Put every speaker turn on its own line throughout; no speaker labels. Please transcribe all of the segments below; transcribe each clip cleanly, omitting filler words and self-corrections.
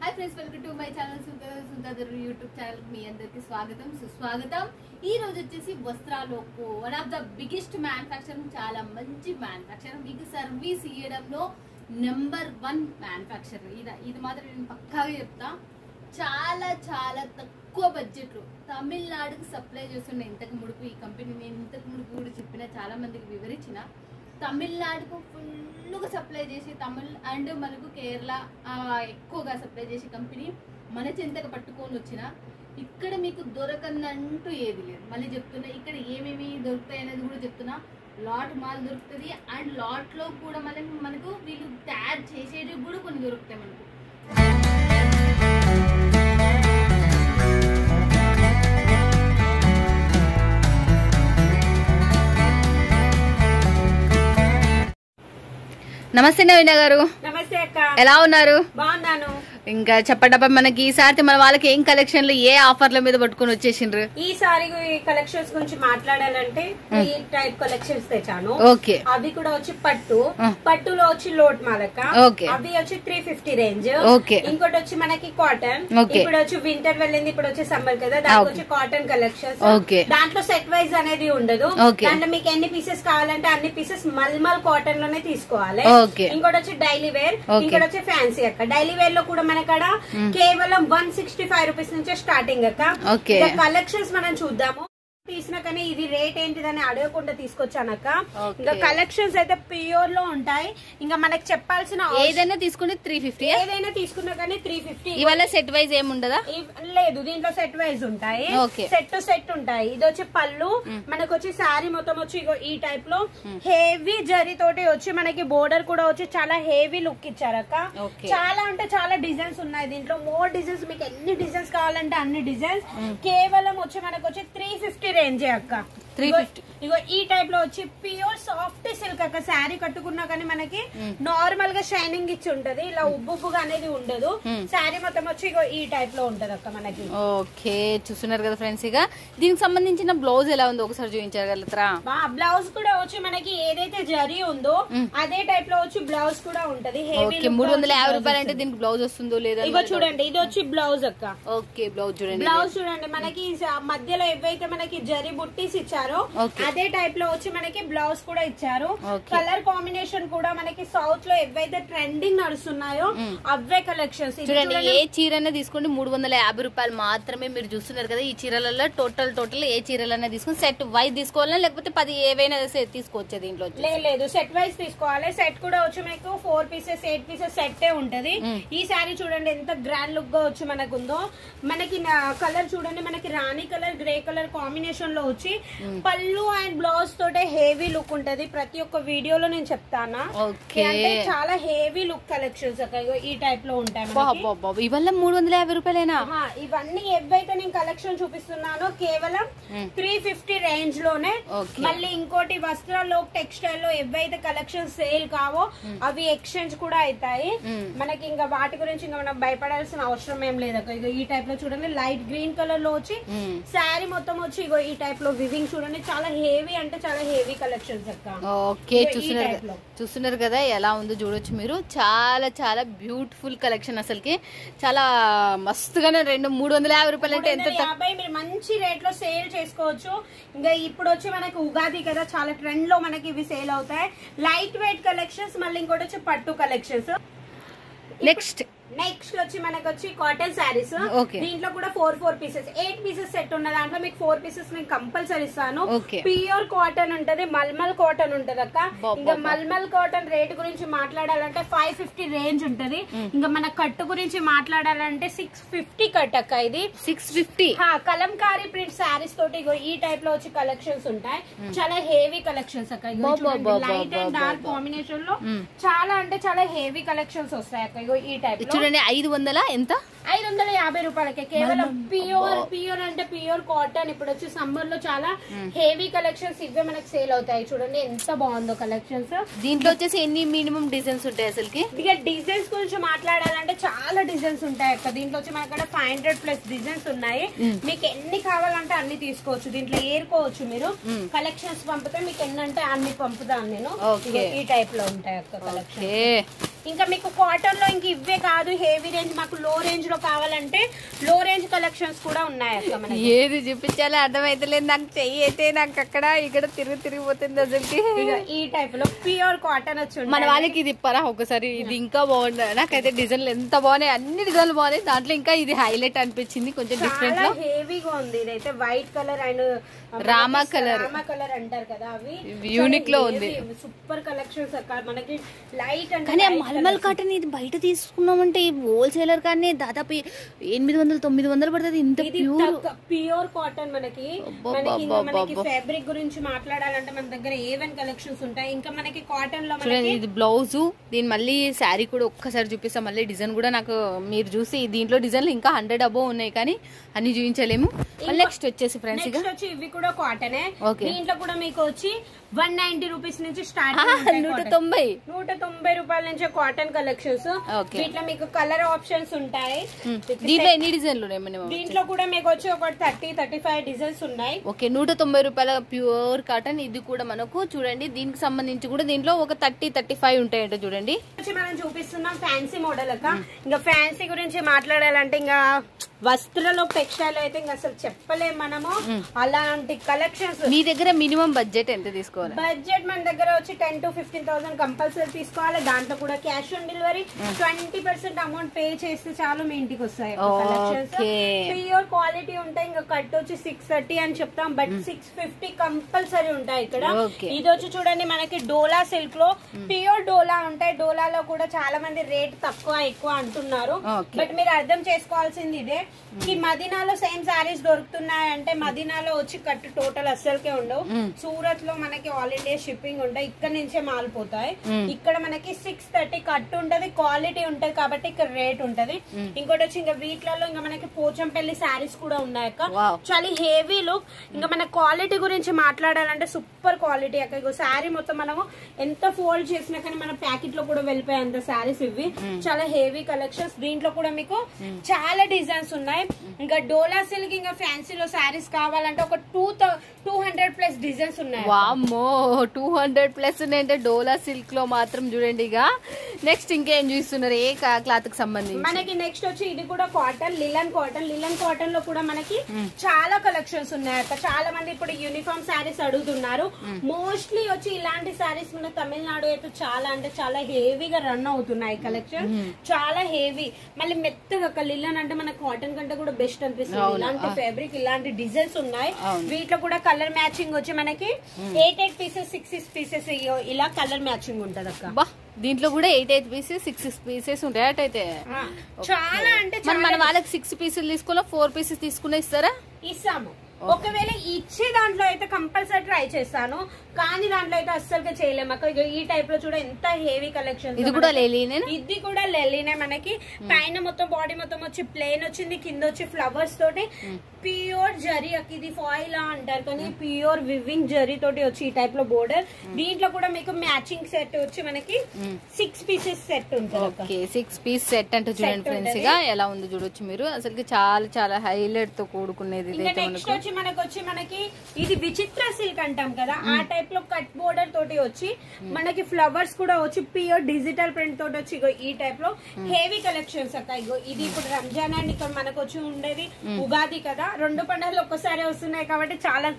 Hi friends welcome to my channel Sundar YouTube channel మీ అందరికి స్వాగతం సుస్వాగతం। ఈ రోజు వచ్చేసి వస్త్రాలకు one of the biggest manufacturing, చాలా మంచి మ్యానుఫ్యాక్చర్, మీకు సర్వీస్ ఇవ్వడంలో నెంబర్ 1 మ్యానుఫ్యాక్చర్ ఇది మాత్రం నేను పక్కాగా చెప్తా। చాలా చాలా తక్కువ బడ్జెట్ లో తమిళనాడుకి సప్లై చేస్తున్న ఇంతకు ముడుపు ఈ కంపెనీ నేను ఇంతకు ముడుపు కూడా చెప్పిన, చాలా మందికి వివరించిన। తమిళనాడుకు ఫుల్గా సప్లై చేసి తమిళ్ అండ్ మనకు కేరళ ఎక్కువగా సప్లై చేసే కంపెనీ మన చెంతకు పట్టుకొని వచ్చిన ఇక్కడ మీకు దొరకనంటూ ఏది లేదు। మళ్ళీ చెప్తున్నా, ఇక్కడ ఏమేమి దొరుకుతాయి అనేది కూడా చెప్తున్నా। లాట్ మాల్ దొరుకుతుంది అండ్ లాట్ లో కూడా మనకు వీళ్ళు తయారు చేసేవి కూడా కొన్ని దొరుకుతాయి మనకు। నమస్తే నవీన గారు।
నమస్తే అక్క,
ఎలా ఉన్నారు?
బాగున్నాను।
ఇంకా చెప్పండి, మనకి ఈసారి మన వాళ్ళకి ఏం కలెక్షన్లు ఏ ఆఫర్ల మీద పట్టుకుని వచ్చేసిండ్రు?
ఈసారి కలెక్షన్స్ గురించి మాట్లాడాలంటే ఈ టైప్ కలెక్షన్స్ తెచ్చాను।
ఓకే,
అవి కూడా వచ్చి పట్టులో వచ్చి లోట్ మాలక, అవి వచ్చి 350 రేంజ్।
ఓకే,
ఇంకోటి వచ్చి మనకి కాటన్, ఇప్పుడు వచ్చి వింటర్ వెళ్ళింది, ఇప్పుడు వచ్చి సమ్మర్ కదా, దానికి వచ్చి కాటన్ కలెక్షన్స్।
ఓకే,
దాంట్లో సెట్ వైజ్ అనేది ఉండదు, దాంట్లో మీకు ఎన్ని పీసెస్ కావాలంటే అన్ని పీసెస్ మల్మల్ కాటన్ లోనే తీసుకోవాలి। ఇంకోటి వచ్చి డైలీ వేర్, ఇంకోటి వచ్చి ఫ్యాన్సీ అక్క। డైలీ వేర్ లో కూడా మనకడ కేవలం 165 రూపీస్ నుంచే స్టార్టింగ్ అక్క। కలెక్షన్స్ మనం చూద్దాము। తీసిన కానీ ఇది రేట్ ఏంటిదని అడగకుండా తీసుకొచ్చానక్క। ఇంకా కలెక్షన్స్ అయితే ప్యూర్ లో ఉంటాయి, ఇంకా మనకి చెప్పాల్సిన
ఏదైనా తీసుకుంటే 350,
ఏదైనా తీసుకున్నా కానీ 350।
ఇవాళ సెట్ వైజ్ ఏముండదా?
లేదు, దీంట్లో సెట్ వైజ్ ఉంటాయి, సెట్ టు సెట్ ఉంటాయి। ఇది వచ్చి పళ్ళు, మనకు వచ్చి శారీ మొత్తం వచ్చి ఈ టైప్ లో హెవీ జరీ తోటి వచ్చి మనకి బోర్డర్ కూడా వచ్చి చాలా హెవీ లుక్ ఇచ్చారక్క। చాలా అంటే చాలా డిజైన్స్ ఉన్నాయి దీంట్లో, మోర్ డిజైన్స్, మీకు ఎన్ని డిజైన్స్ కావాలంటే అన్ని డిజైన్స్। కేవలం వచ్చి మనకు వచ్చి 350 రేంజ్ అక్క।
350
ఇగో ఈ టైప్ లో వచ్చి ప్యూర్ సాఫ్ట్ సిల్క్ అక్క। శారీ కట్టుకున్నా కానీ మనకి నార్మల్ గా షైనింగ్ ఇచ్చి ఉంటది, ఇలా ఉబ్బుగా అనేది ఉండదు। శారీ మొత్తం వచ్చి ఇగో ఈ టైప్ లో ఉంటది అక్క మనకి।
ఓకే, చూస్తున్నారు కదా ఫ్రెండ్స్, ఇక దీనికి సంబంధించిన బ్లౌజ్ ఎలా ఉందో ఒకసారి చూపించగలుగుతారా?
బ్లౌజ్ కూడా వచ్చి మనకి ఏదైతే జరీ ఉందో అదే టైప్ లో వచ్చి బ్లౌజ్ కూడా ఉంటది।
350 రూపాయలు అంటే దీనికి బ్లౌజ్ వస్తుందో లేదా?
ఇగో చూడండి, ఇది వచ్చి బ్లౌజ్ అక్క।
ఓకే, బ్లౌజ్ చూడండి,
బ్లౌజ్ చూడండి, మనకి మధ్యలో ఏవైతే మనకి జరీ బుట్టీస్ ఇచ్చారో అదే టైప్ లో వచ్చి మనకి బ్లౌజ్ కూడా ఇచ్చారు। కలర్ కాంబినేషన్ కూడా మనకి సౌత్ లో ఏవైతే ట్రెండింగ్ నడుస్తున్నాయో అవే కలెక్షన్స్।
చూడండి, ఏ చీరనే తీసుకోండి 350 రూపాయలు మాత్రమే। మీరు చూస్తున్నారు కదా, ఈ చీరలలో టోటల్ ఏ చీరలనే తీసుకుని సెట్ వైజ్ తీసుకోవాలా లేకపోతే 10 ఏవైనా తీసుకోవచ్చు దీంట్లో?
లేదు, సెట్ వైజ్ తీసుకోవాలి। సెట్ కూడా వచ్చి మీకు 4 పీసెస్ 8 పీసెస్ సెట్ ఉంటది। ఈ సారీ చూడండి ఎంత గ్రాండ్ లుక్ గా వచ్చి మనకు ఉందో। మనకి కలర్ చూడండి, మనకి రాణి కలర్ గ్రే కలర్ కాంబినేషన్ లో వచ్చి పళ్ళు అండ్ బ్లౌజ్ తోటే హెవీ లుక్ ఉంటది। ప్రతి ఒక్క వీడియోలో నేను చెప్తానా, అంటే చాలా హెవీ లుక్ కలెక్షన్స్ ఈ టైప్ లో ఉంటాయి।
ఇవల్ల 350 రూపాయలేనా?
ఇవన్నీ ఏవైతే నేను కలెక్షన్ చూపిస్తున్నానో కేవలం 350 రేంజ్ లోనే। మళ్ళీ ఇంకోటి వస్త్రాల్లో టెక్స్టైల్ లో ఏవైతే కలెక్షన్ సేల్ కావో అవి ఎక్స్చేంజ్ కూడా అవుతాయి మనకి। ఇంకా వాటి గురించి ఇంకా మనం భయపడాల్సిన అవసరం ఏం లేదు అక్క। ఇగో ఈ టైప్ లో చూడండి, లైట్ గ్రీన్ కలర్ లో వచ్చి శారీ మొత్తం వచ్చి ఇగో ఈ టైప్ లో వివింగ్ చూడండి, చాలా హెవీ అంటే చాలా హెవీ కలెక్షన్స్ అక్క।
ఓకే, చూస్తున్నారు కదా ఎలా ఉందో చూడొచ్చు మీరు, చాలా చాలా బ్యూటిఫుల్ కలెక్షన్, అసలుకి చాలా మస్తుగానే 350 రూపాయలు అంటే ఎంత
మీరు మంచి రేట్ లో సేల్ చేసుకోవచ్చు। ఇంకా ఇప్పుడు వచ్చి మనకి ఉగాది కదా, చాలా ట్రెండ్ లో మనకి ఇవి సేల్ అవుతాయి। లైట్ వెయిట్ కలెక్షన్స్, మళ్ళీ ఇంకోటి వచ్చి పట్టు కలెక్షన్స్। నెక్స్ట్ వచ్చి మనకు వచ్చి కాటన్ శారీస్, దీంట్లో కూడా 4 పీసెస్ 8 పీసెస్ సెట్ ఉన్న దాంట్లో మీకు 4 పీసెస్ నేను కంపల్సరీ ఇస్తాను। ప్యూర్ కాటన్ ఉంటది, మల్మల్ కాటన్ ఉంటది అక్క। ఇంకా మల్మల్ కాటన్ రేట్ గురించి మాట్లాడాలంటే 550 రేంజ్ ఉంటది। ఇంకా మన కట్టు గురించి మాట్లాడాలంటే 650 కట్ అక్క। ఇది 650 కలంకారీ ప్రింట్ శారీస్ తోటి ఈ టైప్ లో వచ్చి కలెక్షన్స్ ఉంటాయి, చాలా హెవీ కలెక్షన్స్ అక్క। లైట్ అండ్ డార్క్ కాంబినేషన్ లో చాలా అంటే చాలా హెవీ కలెక్షన్స్ వస్తాయి అక్క। ఈ టైప్ లో
చూడండి 500 ఎంత?
550 రూపాయలకే కేవలం ప్యూర్ అంటే ప్యూర్ కాటన్। ఇప్పుడు వచ్చి సమ్మర్ లో చాలా హెవీ కలెక్షన్స్ ఇవే మనకి సేల్ అవుతాయి। చూడండి ఎంత బాగుందో కలెక్షన్స్।
దీంట్లో వచ్చేసి ఎన్ని మినిమం డిజైన్స్ ఉంటాయి అసలుకి?
ఇక డిజైన్స్ గురించి మాట్లాడాలంటే చాలా డిజైన్స్ ఉంటాయి అక్క। దీంట్లో వచ్చి మనకి 500+ డిజైన్స్ ఉన్నాయి, మీకు ఎన్ని కావాలంటే అన్ని తీసుకోవచ్చు, దీంట్లో ఏరుకోవచ్చు మీరు। కలెక్షన్స్ పంపితే మీకు ఎన్ని అంటే అన్ని పంపుతాను నేను। ఈ టైప్ లో ఉంటాయి అక్క కలెక్షన్। ఇంకా మీకు కాటన్ లో ఇంక ఇవే కాదు హెవీ రేంజ్, మాకు లో రేంజ్ లో కావాలంటే లో రేంజ్ కలెక్షన్స్ కూడా ఉన్నాయి అక్క మనకి.
ఏది చూపించాలో అర్థమైతలేదు నాకు, చెయ్యి అయితే నాకు అక్కడ ఇక్కడ తిరిగిపోతుంది అసలుకి.
ఈ టైప్ లో ప్యూర్ కాటన్ వచ్చి
మన వాళ్ళకి ఇది ఇప్పరా ఒకసారి, ఇది ఇంకా బాగుంది. నాకైతే డిజైన్లు ఎంత బాగున్నాయి, అన్ని డిజైన్లు బాగున్నాయి. దాంట్లో ఇంకా ఇది హైలైట్ అనిపించింది, కొంచెం డిఫరెంట్ లో
హెవీగా ఉంది. ఇదైతే white colour and
Rama colour
అంటారు కదా, అవి
యూనిక్ లో ఉంది.
సూపర్ కలెక్షన్స్ అక్క మనకి లైట్ అంటే.
కానీ మల్మల్ కాటన్ ఇది బయట తీసుకున్నామంటే హోల్సేలర్ కానీ దాదాపు 800-900 పడుతుంది. ఇంత
ప్యూర్ కాటన్ మనకి ఫ్యాబ్రిక్ గురించి మాట్లాడాలంటే మన దగ్గర ఏవెన్ కలెక్షన్స్ ఉంటాయి. ఇంకా మనకి కాటన్ లో
ఇది బ్లౌజ్, దీని మళ్ళీ శారీ కూడా ఒక్కసారి చూపిస్తాం. మళ్ళీ డిజైన్ కూడా నాకు మీరు చూసి దీంట్లో డిజైన్లు ఇంకా 100 అబోవ్ ఉన్నాయి, కానీ అన్ని చూపించలేము. నెక్స్ట్ వచ్చేసి ఫ్రెండ్స్
ఇవి కూడా కాటనే. దీంట్లో కూడా మీకు వచ్చి 190 రూపీస్ నుంచి స్టార్ట్, 190 రూపాయల నుంచి కాటన్ కలెక్షన్స్. దీంట్లో మీకు కలర్ ఆప్షన్స్ ఉంటాయి.
దీంట్లో ఎన్ని డిజైన్లు ఉన్నాయి?
దీంట్లో కూడా మీకు వచ్చి ఒక 30-35 డిజైన్స్ ఉన్నాయి.
ఓకే, 190 రూపాయల ప్యూర్ కాటన్. ఇది కూడా మనకు చూడండి, దీనికి సంబంధించి కూడా దీంట్లో ఒక 30-35 ఉంటాయంట. చూడండి
మనం చూపిస్తున్నాం ఫ్యాన్సీ మోడల్ అక్క. ఇంకా ఫ్యాన్సీ గురించి మాట్లాడాలంటే ఇంకా వస్త్రలో టెక్స్టైల్ అయితే ఇంకా అసలు చెప్పలేము మనము. అలాంటి కలెక్షన్స్.
మీ దగ్గర మినిమం బడ్జెట్ ఎంత తీసుకోవాలి?
బడ్జెట్ మన దగ్గర వచ్చి 10,000 to 15,000 కంపల్సరీ తీసుకోవాలి. దాంట్లో కూడా cash on delivery 20% amount pay చేస్తే చాలు మీ ఇంటికి వస్తాయి కలెక్షన్స్. ప్యూర్ క్వాలిటీ ఉంటాయి. ఇంకా కట్ వచ్చి 630 అని చెప్తాం, బట్ 650 కంపల్సరీ ఉంటాయి ఇక్కడ. ఇది వచ్చి చూడండి మనకి డోలా సిల్క్ లో ప్యూర్ డోలా ఉంటాయి. డోలాలో కూడా చాలా మంది రేట్ తక్కువ ఎక్కువ అంటున్నారు, బట్ మీరు అర్థం చేసుకోవాల్సింది ఇదే, ఈ మదీనాలో సేమ్ సారీస్ దొరుకుతున్నాయి అంటే మదీనాలో వచ్చి కట్టు టోటల్ అస్సలకే ఉండవు. సూరత్ లో మనకి ఆల్ ఇండియా షిప్పింగ్ ఉంటాయి, ఇక్కడ నుంచే మాలిపోతాయి. ఇక్కడ మనకి 630 కట్టు ఉంటది, క్వాలిటీ ఉంటది కాబట్టి ఇక్కడ రేట్ ఉంటది. ఇంకోటి వచ్చి ఇంకా వీటిలలో ఇంకా మనకి పోచంపల్లి సారీస్ కూడా ఉన్నాయి అక్క, చాలా హెవీ లుక్. ఇంకా మన క్వాలిటీ గురించి మాట్లాడాలంటే సూపర్ క్వాలిటీ అక్క. ఇగో శారీ మొత్తం మనము ఎంత ఫోల్డ్ చేసినా కానీ మన ప్యాకెట్ లో కూడా వెళ్ళిపోయేంత శారీస్ ఇవి. చాలా హెవీ కలెక్షన్స్. దీంట్లో కూడా మీకు చాలా డిజైన్స్ ఉన్నాయి. ఇంకా డోలా సిల్క్ ఇంకా ఫ్యాన్సీలో శారీస్ కావాలంటే ఒక 200+ డిజైన్స్ ఉన్నాయి.
వామ్మో, 200+ ఉన్నాయంటే డోలా సిల్క్ లో మాత్రం చూడండి. ఇక నెక్స్ట్ ఇంకేం చూస్తున్నారు ఏ క్లాత్ కి సంబంధించి?
మనకి నెక్స్ట్ వచ్చి ఇది కూడా cotton, linen cotton. Linen cotton లో కూడా మనకి చాలా కలెక్షన్స్ ఉన్నాయి అక్క. చాలా మంది ఇప్పుడు యూనిఫామ్ శారీస్ అడుగుతున్నారు. మోస్ట్లీ వచ్చి ఇలాంటి శారీస్ మన తమిళనాడు అయితే చాలా అంటే చాలా హెవీగా రన్ అవుతున్నాయి కలెక్షన్. చాలా హెవీ, మళ్ళీ మెత్తగా అక్క. లిలన్ అంటే మన కాటన్ కంటే కూడా బెస్ట్ అనిపిస్తుంది. ఇలాంటి ఫ్యాబ్రిక్ ఇలాంటి డిజైన్స్ ఉన్నాయి. వీటిలో కూడా కలర్ మ్యాచింగ్ వచ్చి మనకి 8 పీసెస్ 6 పీసెస్ ఇలా కలర్ మ్యాచింగ్ ఉంటది అక్క.
దీంట్లో కూడా 8 పీసెస్ 6 పీసెస్ ఉంటాయి. అటైతే
చాలా అంటే
మన వాళ్ళకి 6 పీసులు తీసుకున్నా 4 పీసెస్ తీసుకున్నా ఇస్తారా?
ఇస్తాము. ఒకవేళ ఇచ్చే దాంట్లో అయితే కంపల్సరీ ట్రై చేస్తాను, కానీ దాంట్లో అయితే అస్సలుగా చేయలేము అక్క. ఈ టైప్ లో చూడ ఎంత హెవీ కలెక్షన్.
ఇది కూడా లెలినే,
ఇది కూడా లెలినే. మనకి పైన మొత్తం బాడీ మొత్తం వచ్చి ప్లెయిన్ వచ్చింది, కింద వచ్చి ఫ్లవర్స్ తోటి ప్యూర్ జరీ అక్క. ఇది ఫాయిల్ అంటారు కానీ ప్యూర్ వివింగ్ జరీ తోటి వచ్చి ఈ టైప్ లో బోర్డర్. దీంట్లో కూడా మీకు మ్యాచింగ్ సెట్ వచ్చి మనకి 6 పీసెస్ సెట్ ఉంటుంది.
6 పీస్ సెట్ అంటే చూడండి ఫ్రెండ్స్ గా ఎలా ఉంది చూడొచ్చు మీరు. అసలు చాలా చాలా హైలైట్ తో కూడుకునేది.
మనకి ఇది విచిత్ర సిల్క్ అంటాం కదా, ఆ టైప్ లో కట్ బోర్డర్ తోటి వచ్చి మనకి ఫ్లవర్స్ కూడా వచ్చి ప్యూర్ డిజిటల్ ప్రింట్ తోటి వచ్చి ఈ టైప్ లో హెవీ కలెక్షన్స్ అక్క. ఇగో ఇది ఇప్పుడు రంజాన్ అండ్ ఇక్కడ మనకు వచ్చి ఉండేది ఉగాది కదా, 2 పండుగలు ఒక్కసారి వస్తున్నాయి కాబట్టి చాలా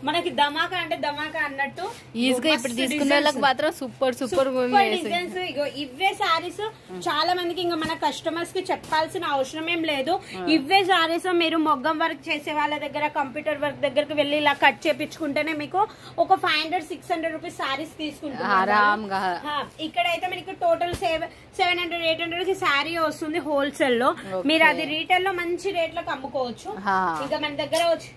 మనకి ధమాకా అంటే ధమాకా అన్నట్టు
ఈజీగా ఇప్పుడు తీసుకునే వాళ్ళకి మాత్రం సూపర్
డిజైన్స్. ఇగో ఇవే సారీస్ చాలా మందికి ఇంకా మన కస్టమర్స్ కి చెప్పాల్సిన అవసరం ఏం లేదు. ఇవే సారీస్ మీరు మొగ్గం వర్క్ చేసే వాళ్ళ దగ్గర కంప్యూటర్ వర్క్ దగ్గరకు వెళ్ళి ఇలా కట్ చేపించుకుంటేనే మీకు ఒక 500-600 రూపీస్ సారీస్ తీసుకుంటారు. ఇక్కడైతే మీకు టోటల్ 700-800 కి శారీ వస్తుంది హోల్సేల్ లో. మీరు అది రీటైల్ లో మంచి రేట్ లో అమ్ముకోవచ్చు. ఇంకా మన దగ్గర వచ్చి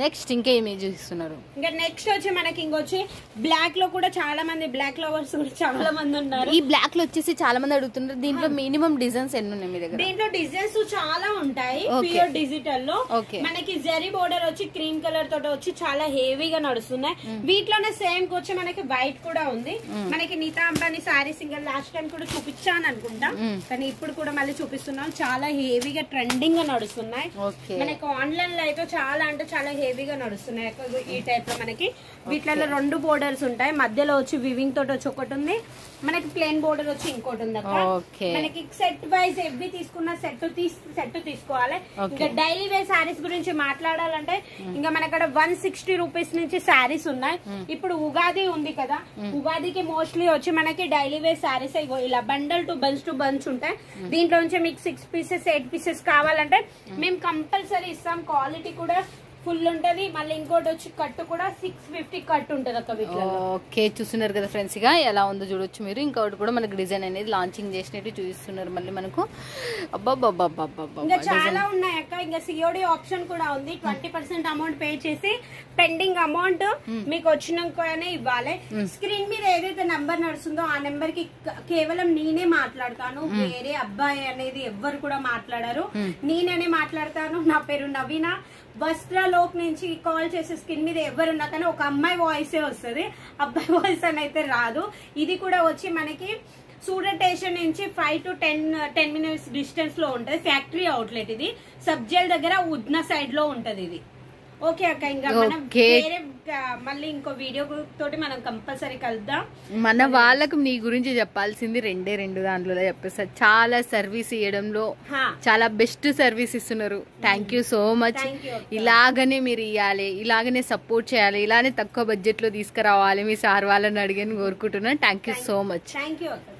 నెక్స్ట్ ఇంకేమి చూస్తున్నారు?
ఇంకా నెక్స్ట్ వచ్చి మనకి ఇంకొచ్చి బ్లాక్ లో కూడా చాలా మంది బ్లాక్ లవర్స్ కూడా చాలా మంది ఉన్నారు.
ఈ బ్లాక్ లో వచ్చేసి చాలా మంది అడుగుతున్నారు. దీంట్లో మినిమం డిజైన్స్ ఎన్ని ఉన్నాయి మీ దగ్గర?
దీంట్లో డిజైన్స్ చాలా ఉంటాయి. ప్యూర్ డిజిటల్ లో మనకి జరీ బోర్డర్ వచ్చి క్రీమ్ కలర్ తోటి వచ్చి చాలా హెవీగా నడుస్తున్నాయి. వీటిలోనే సేమ్ వచ్చి మనకి వైట్ కూడా ఉంది. మనకి నీతా అంబానీ సారీస్ ఇంకా లాస్ట్ టైం కూడా చూపించాను అనుకుంటా, కానీ ఇప్పుడు కూడా మళ్ళీ చూపిస్తున్నాం. చాలా హెవీగా ట్రెండింగ్ గా నడుస్తున్నాయి. మనకి ఆన్లైన్ లో అయితే చాలా అంటే చాలా హెవీగా నడుస్తున్నాయి అక్క ఈ టైప్ లో మనకి. వీటిలో 2 బోర్డర్స్ ఉంటాయి, మధ్యలో వచ్చి వివింగ్ తోటి వచ్చి ఒకటి ఉంది, మనకి ప్లెయిన్ బోర్డర్ వచ్చి ఇంకోటి ఉంది అక్క. మనకి సెట్ వైజ్ ఎవ్వి తీసుకున్న సెట్ తీసుకోవాలి. ఇంకా డైలీ వేర్ శారీస్ గురించి మాట్లాడాలంటే ఇంకా మన అక్కడ 160 రూపీస్ నుంచి శారీస్ ఉన్నాయి. ఇప్పుడు ఉగాది ఉంది కదా, ఉగాదికి మోస్ట్లీ వచ్చి మనకి డైలీ వేర్ శారీస్ ఇలా బండల్ టు బంచ్ ఉంటాయి. దీంట్లో నుంచి మీకు 6 పీసెస్ 8 పీసెస్ కావాలంటే మేము కంపల్సరీ ఇస్తాం. క్వాలిటీ కూడా ఫుల్ ఉంటది. మళ్ళీ ఇంకోటి వచ్చి కట్టు కూడా 650 కట్టు ఉంటది అక్క.
ఓకే, చూస్తున్నారు కదా ఫ్రెండ్స్, ఇక ఎలా ఉందో చూడొచ్చు మీరు. ఇంకోటి కూడా మనకి డిజైన్ అనేది లాంచింగ్ చేసినట్టు చూపిస్తున్నారు మళ్ళీ మనకు.
ఇంకా చాలా ఉన్నాయి అక్క. ఇంకా సిఓడి ఆప్షన్ కూడా ఉంది. 20% అమౌంట్ పే చేసి పెండింగ్ అమౌంట్ మీకు వచ్చినాకనే ఇవ్వాలి. స్క్రీన్ మీద ఏదైతే నంబర్ నడుస్తుందో ఆ నెంబర్ కి కేవలం నేనే మాట్లాడతాను, వేరే అబ్బాయి అనేది ఎవ్వరు కూడా మాట్లాడారు, నేనే మాట్లాడతాను. నా పేరు నవీన. వస్త్రలోక్ నుంచి కాల్ చేసే స్క్రీన్ మీద ఎవరున్నా కానీ ఒక అమ్మాయి వాయిసే వస్తుంది, అబ్బాయి వాయిస్ అని అయితే రాదు. ఇది కూడా వచ్చి మనకి సూరత్ స్టేషన్ నుంచి 5 to 10 minutes డిస్టెన్స్ లో ఉంటది. ఫ్యాక్టరీ అవుట్లెట్ ఇది, సబ్జెల్ దగ్గర ఉద్నా సైడ్ లో ఉంటది ఇది. ఓకే అక్క, ఇంకా మనం వేరే మళ్ళీ ఇంకో వీడియో తోటి మనం కంపల్సరీ కలుద్దాం.
మన వాళ్ళకు మీ గురించి చెప్పాల్సింది 2 దాంట్లో చెప్పేస్తారు. చాలా సర్వీస్ ఇవ్వడంలో చాలా బెస్ట్ సర్వీస్ ఇస్తున్నారు. Thank you so much. ఇలాగనే మీరు ఇవ్వాలి, ఇలాగనే సపోర్ట్ చేయాలి, ఇలానే తక్కువ బడ్జెట్ లో తీసుకురావాలి. మీ సార్ వాళ్ళని అడిగని కోరుకుంటున్నాను. Thank you so much.
Thank you అక్క.